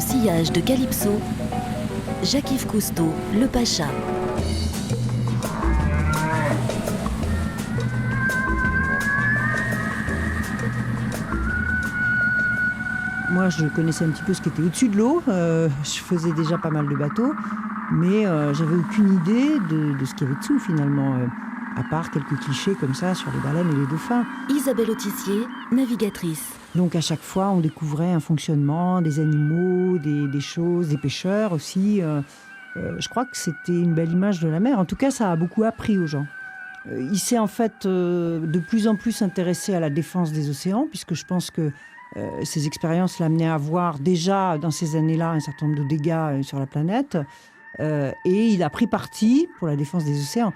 Le sillage de Calypso, Jacques-Yves Cousteau, le Pacha. Moi, je connaissais un petit peu ce qui était au-dessus de l'eau. Je faisais déjà pas mal de bateaux, mais j'avais aucune idée de ce qu'il y avait dessous, finalement, à part quelques clichés comme ça sur les baleines et les dauphins. Isabelle Autissier, navigatrice. Donc, à chaque fois, on découvrait un fonctionnement, des animaux, des choses, des pêcheurs aussi. Je crois que c'était une belle image de la mer. En tout cas, ça a beaucoup appris aux gens. Il s'est en fait de plus en plus intéressé à la défense des océans, puisque je pense que ces expériences l'amenaient à voir déjà dans ces années-là un certain nombre de dégâts sur la planète. Et il a pris parti pour la défense des océans.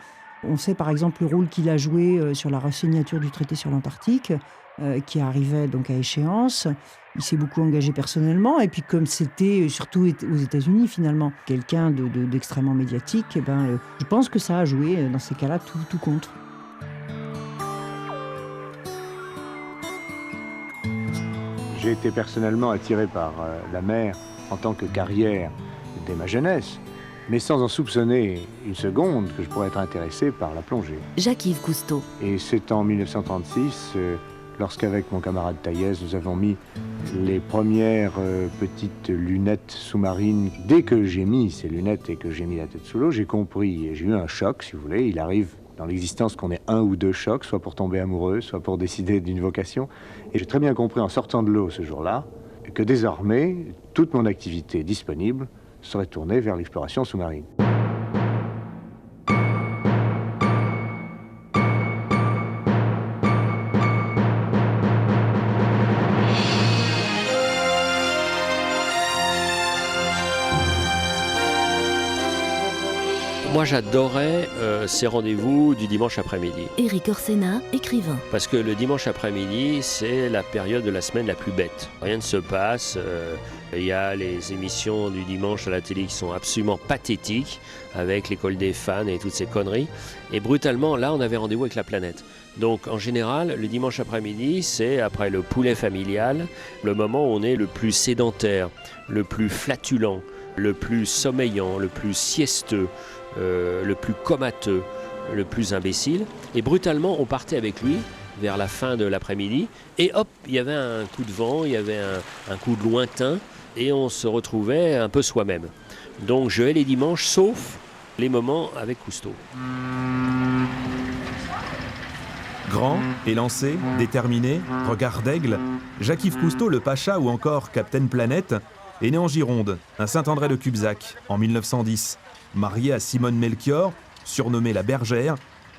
On sait par exemple le rôle qu'il a joué sur la signature du traité sur l'Antarctique, qui arrivait donc à échéance. Il s'est beaucoup engagé personnellement. Et puis comme c'était surtout aux États-Unis finalement, quelqu'un d'extrêmement médiatique, je pense que ça a joué dans ces cas-là tout compte. J'ai été personnellement attiré par la mer en tant que carrière dès ma jeunesse, mais sans en soupçonner une seconde que je pourrais être intéressé par la plongée. Jacques-Yves Cousteau. Et c'est en 1936, lorsqu'avec mon camarade Taïez, nous avons mis les premières petites lunettes sous-marines. Dès que j'ai mis ces lunettes et que j'ai mis la tête sous l'eau, j'ai compris, et j'ai eu un choc, si vous voulez. Il arrive dans l'existence qu'on ait un ou deux chocs, soit pour tomber amoureux, soit pour décider d'une vocation. Et j'ai très bien compris en sortant de l'eau ce jour-là que désormais, toute mon activité disponible serait tournée vers l'exploration sous-marine. Moi, j'adorais ces rendez-vous du dimanche après-midi. Éric Orsena, écrivain. Parce que le dimanche après-midi, c'est la période de la semaine la plus bête. Rien ne se passe. Il y a les émissions du dimanche à la télé qui sont absolument pathétiques, avec l'école des fans et toutes ces conneries. Et brutalement, là, on avait rendez-vous avec la planète. Donc, en général, le dimanche après-midi, c'est, après le poulet familial, le moment où on est le plus sédentaire, le plus flatulent, le plus sommeillant, le plus siesteux, le plus comateux, le plus imbécile. Et brutalement, on partait avec lui vers la fin de l'après-midi. Et hop, il y avait un coup de vent, il y avait un coup de lointain. Et on se retrouvait un peu soi-même. Donc je hais les dimanches, sauf les moments avec Cousteau. Grand, élancé, déterminé, regard d'aigle, Jacques-Yves Cousteau, le Pacha ou encore Captain Planète, est né en Gironde, à Saint-André-de-Cubzac, en 1910. Marié à Simone Melchior, surnommée la Bergère,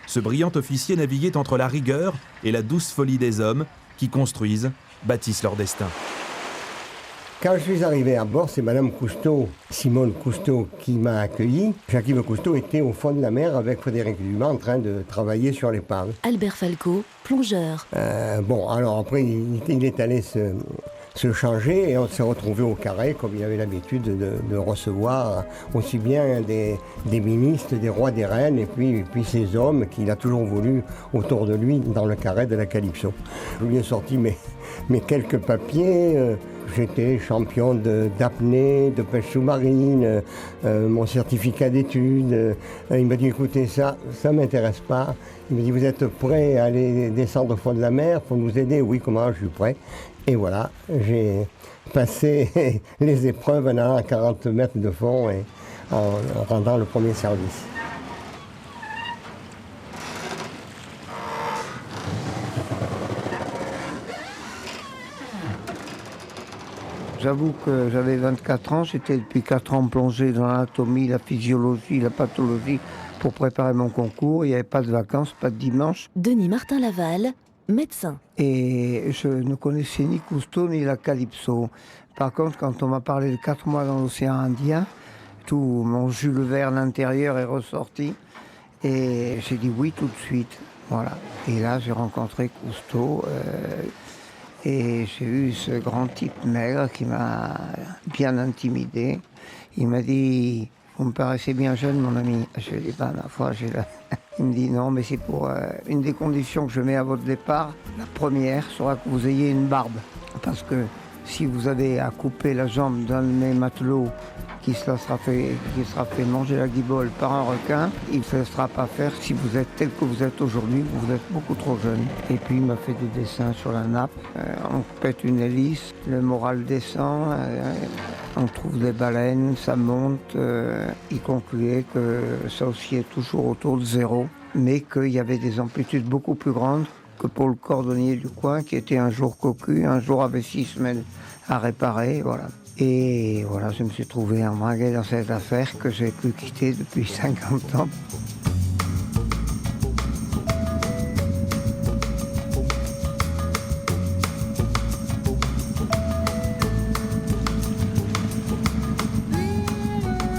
ce brillant officier naviguait entre la rigueur et la douce folie des hommes qui construisent, bâtissent leur destin. Quand je suis arrivé à bord, c'est Madame Cousteau, Simone Cousteau, qui m'a accueilli. Jacques-Yves Cousteau était au fond de la mer avec Frédéric Dumas en train de travailler sur l'épave. Albert Falco, plongeur. Alors après, il est allé se changer et on s'est retrouvé au carré comme il avait l'habitude de recevoir aussi bien des ministres, des rois, des reines et puis ces hommes qu'il a toujours voulu autour de lui dans le carré de la Calypso. Je lui ai sorti mes quelques papiers. J'étais champion d'apnée, de pêche sous-marine, mon certificat d'études. Il m'a dit, écoutez, ça m'intéresse pas. Il m'a dit, vous êtes prêt à aller descendre au fond de la mer pour nous aider? Oui, comment, je suis prêt. Et voilà, j'ai passé les épreuves en allant à 40 mètres de fond et en rendant le premier service. J'avoue que j'avais 24 ans, j'étais depuis 4 ans plongé dans l'anatomie, la physiologie, la pathologie pour préparer mon concours. Il n'y avait pas de vacances, pas de dimanche. Denis Martin Laval, médecin. Et je ne connaissais ni Cousteau ni la Calypso. Par contre, quand on m'a parlé de 4 mois dans l'océan Indien, tout mon Jules Verne intérieur est ressorti. Et j'ai dit oui tout de suite. Voilà. Et là, j'ai rencontré Cousteau. Et j'ai eu ce grand type maigre qui m'a bien intimidé. Il m'a dit, vous me paraissez bien jeune, mon ami. Je lui ai dit, ma foi, Il me dit, non, mais c'est pour une des conditions que je mets à votre départ. La première sera que vous ayez une barbe. Parce que Si vous avez à couper la jambe d'un de mes matelots qui sera fait manger la guibole par un requin, il ne se laissera pas faire si vous êtes tel que vous êtes aujourd'hui, vous êtes beaucoup trop jeune. Et puis il m'a fait des dessins sur la nappe, on pète une hélice, le moral descend, on trouve des baleines, ça monte. Il concluait que ça oscillait toujours autour de 0, mais qu'il y avait des amplitudes beaucoup plus grandes que pour le cordonnier du coin qui était un jour cocu, un jour avait 6 semaines à réparer, voilà. Et voilà, je me suis trouvé embringué dans cette affaire que j'ai pu quitter depuis 50 ans.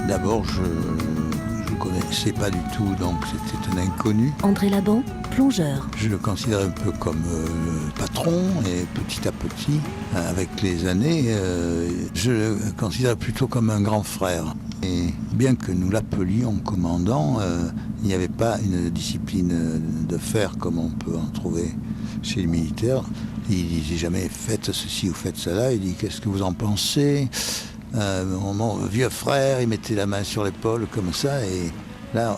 D'abord, je ne connaissais pas du tout, donc c'était un inconnu. André Laban, plongeur. Je le considère un peu comme le patron et petit à petit, avec les années, je le considère plutôt comme un grand frère. Et bien que nous l'appelions commandant, il n'y avait pas une discipline de fer comme on peut en trouver chez les militaires. Il disait jamais faites ceci ou faites cela, il dit qu'est-ce que vous en pensez ? Mon vieux frère, il mettait la main sur l'épaule comme ça, et là,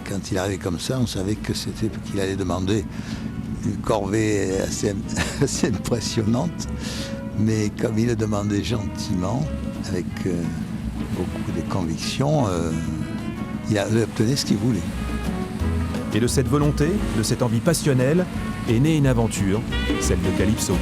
quand il arrivait comme ça, on savait que c'était qu'il allait demander une corvée assez impressionnante, mais comme il le demandait gentiment, avec beaucoup de conviction, il obtenait ce qu'il voulait. Et de cette volonté, de cette envie passionnelle, est née une aventure, celle de Calypso.